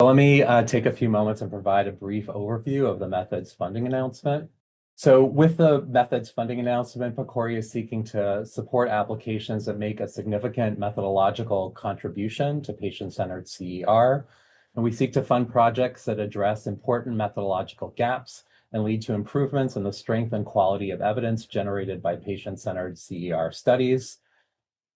let me take a few moments and provide a brief overview of the Methods Funding Announcement. So with the Methods Funding Announcement, PCORI is seeking to support applications that make a significant methodological contribution to patient-centered CER. And we seek to fund projects that address important methodological gaps and lead to improvements in the strength and quality of evidence generated by patient-centered CER studies.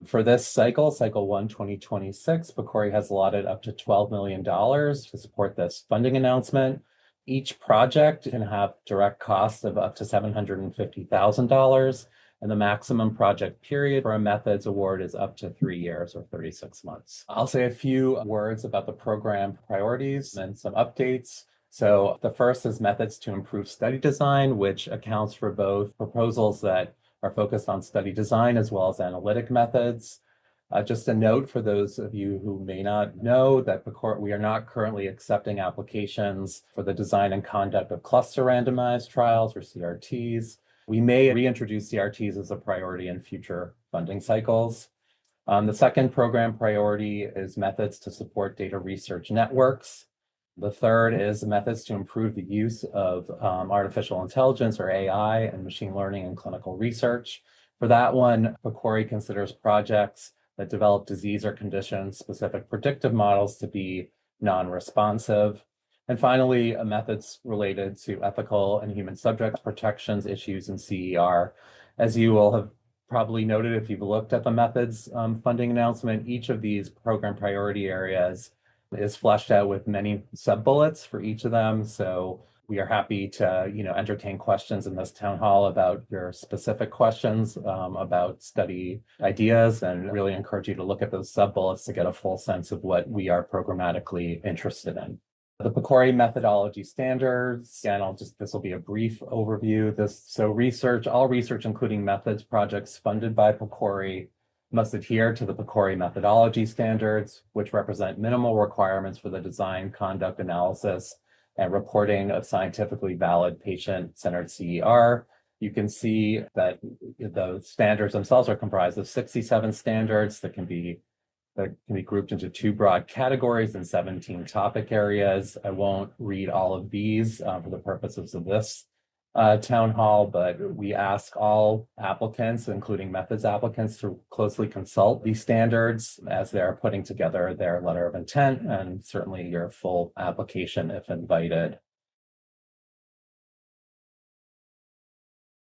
For this cycle 1, 2026, PCORI has allotted up to $12 million to support this funding announcement. Each project can have direct costs of up to $750,000, and the maximum project period for a methods award is up to 3 years or 36 months. I'll say a few words about the program priorities and some updates. So the first is methods to improve study design, which accounts for both proposals that are focused on study design as well as analytic methods. Just a note for those of you who may not know that we are not currently accepting applications for the design and conduct of cluster randomized trials or CRTs. We may reintroduce CRTs as a priority in future funding cycles. The second program priority is methods to support data research networks. The third is methods to improve the use of artificial intelligence or AI and machine learning in clinical research. For that one, PCORI considers projects that develop disease or condition-specific predictive models to be non-responsive. And finally, methods related to ethical and human subject protections issues in CER. As you will have probably noted if you've looked at the methods funding announcement, each of these program priority areas is fleshed out with many sub-bullets for each of them. So we are happy to entertain questions in this town hall about your specific questions about study ideas, and really encourage you to look at those sub-bullets to get a full sense of what we are programmatically interested in. The PCORI methodology standards, again, this will be a brief overview. All research, including methods projects funded by PCORI, must adhere to the PCORI methodology standards, which represent minimal requirements for the design, conduct, analysis, and reporting of scientifically valid patient-centered CER. You can see that the standards themselves are comprised of 67 standards that can be grouped into 2 broad categories and 17 topic areas. I won't read all of these for the purposes of this town hall, but we ask all applicants, including methods applicants, to closely consult these standards as they're putting together their letter of intent, and certainly your full application if invited.